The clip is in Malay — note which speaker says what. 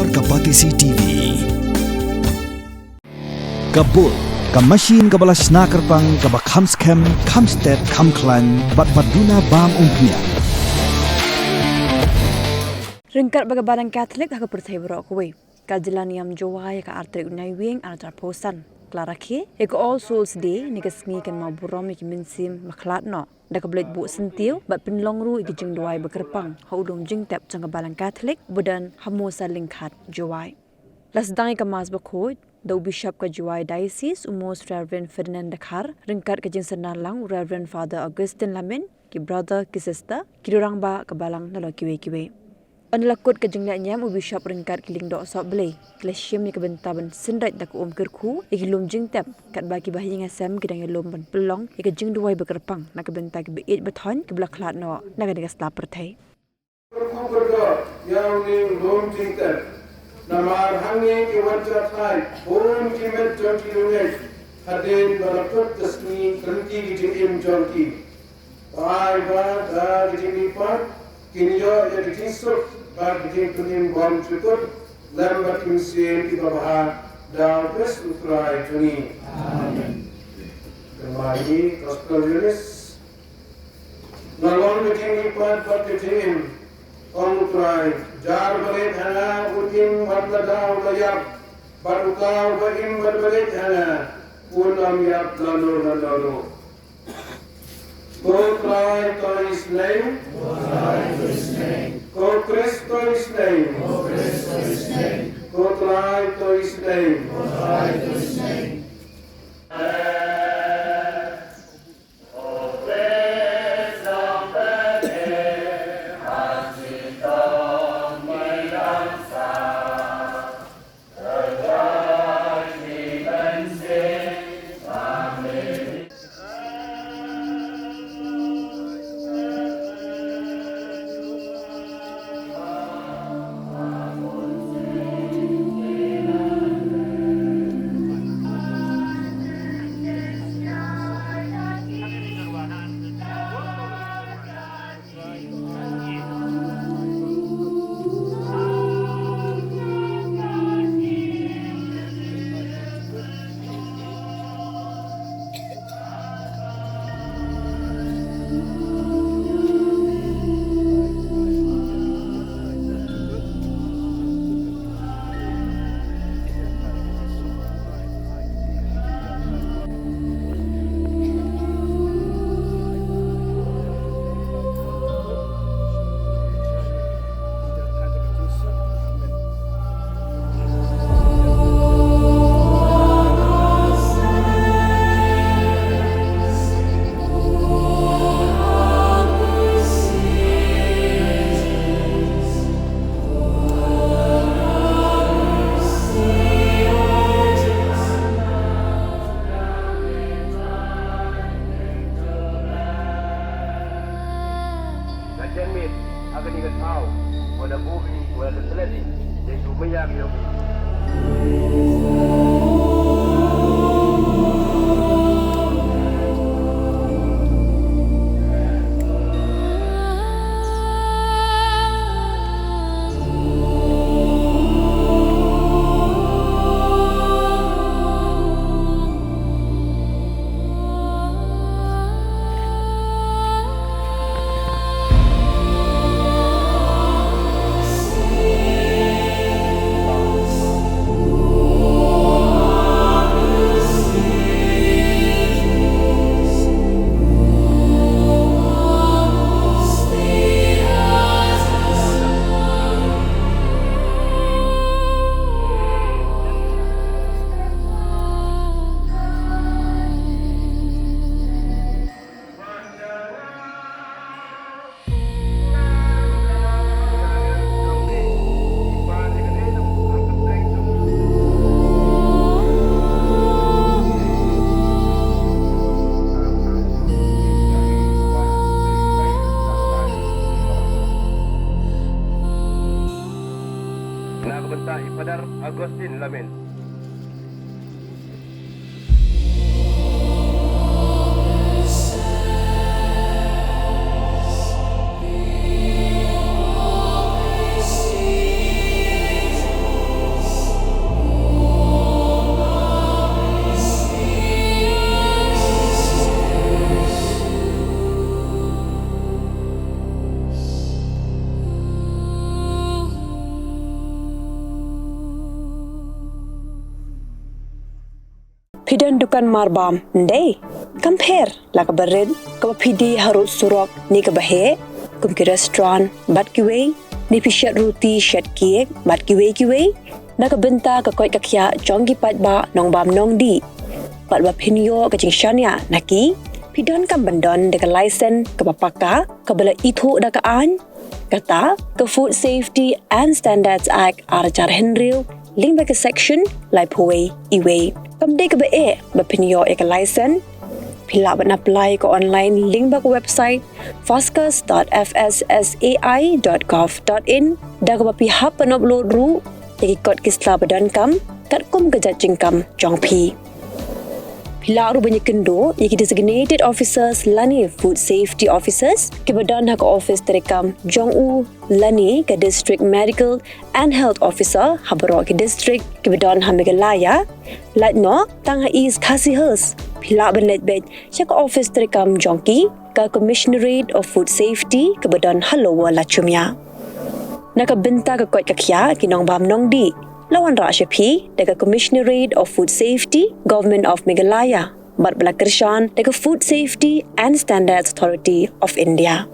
Speaker 1: Bor Kapatisi TV. Kabul, Kamashin Kabalas Nakarpang Kabakhamskem, Kamstet, Kamklan, Batbaduna Bam Umpnya.
Speaker 2: Ringkat baga badan Katolik haka percaya berokwe. Kajelaniam Duwai ka artrik unaiwing antar posan. Clarake, eko All Souls Day nigasngi kan maburom iki minsim Khladnoh. Dak blet bu sentiu bat pinlongru iki jing Duwai bekerpang. Haudum Jingtep jang balan Katolik budan hamosa lingkat Duwai. Lasdangi ka mas bakoi Daw Bishop ka Duwai Diocese umos Reverend Ferdinand Dakhar ringkat ka jing senalang Reverend Father Augustine Lamin ki brother ki sister ki dorang ba ka balang nalo kiwe-kiwe. Anlakut ka jing nyam Bishop ringkat ki lingdo sok belai klasiam ni ka bentaban sindait dak kerku Ïalum Jingtep kat bagi Bahaïing Hasem ki dang Ïalum ban pelong ik jing Duwai bekerpang nak ka bentag beit bathon ki blak Khladnoh nak ka sta perthai.
Speaker 3: Namar hangi ki wajah thai, pun ki met jonki lunes, haden balakut tasmi kanti ki jim jonki. Ai ba da ki jim pat, kinyo ya ki tisuk, ba ki jim kunim bom cukup, lambat kimsien ki babah da pres utrai juni. Amen. Kembali gospel lunes, nalon ki jim pat ki jim. Omutrai, jar balik hana, utim badladau layak, barukau baim balik hana, ulam yak lalu. Ko try to his name, ko Christ to his name, ko try to his name. Jemit akan ingat tahu pada bumi pada seledi dan cuma yang Padar Agustin Lamin.
Speaker 2: Pidan dukan marbam, ndai. Compare la ka bered, ka pidi harut surok ni ka bahe, kum ki restaurant, bat ki wei, ni pishat roti, shat kiek, bat ki wei, na ka benta ka koi ka kya, jong ki pat ba, nong bam nong di. Pat ba pinyo ka jing shanya, naki, pidan kam bandon de ka license, ka papaka, ka bala itu da ka an, kata, ka Food Safety and Standards Act arajar henril, link ba ka section, lai puwei, iwei. Kamde ka ba pinyo ka license, pila ba apply ko online, link ba ko website, foscas.fssai.gov.in, da ka ba pihap upload ru, ikot kisla badan kam, kat kum kejajing kam, jong pi. Pila ru banyak kendo, iki designated officers lani food safety officers, ke badan hak office terekam, jong u lani ke district medical and health officer, habaro ke district, ke badan hamigalaya, Khladnoh, tang is kasihers, pila ban letbed, syak office terekam jongki, ke commissionerate of food safety, ke badan halowa lachumya. Nakabenta ka kot kakya kinong bam nong di. Lawan ra siya pi daga Commissionerate of Food Safety, Government of Meghalaya, bat bala kershan daga Food Safety and Standards Authority of India.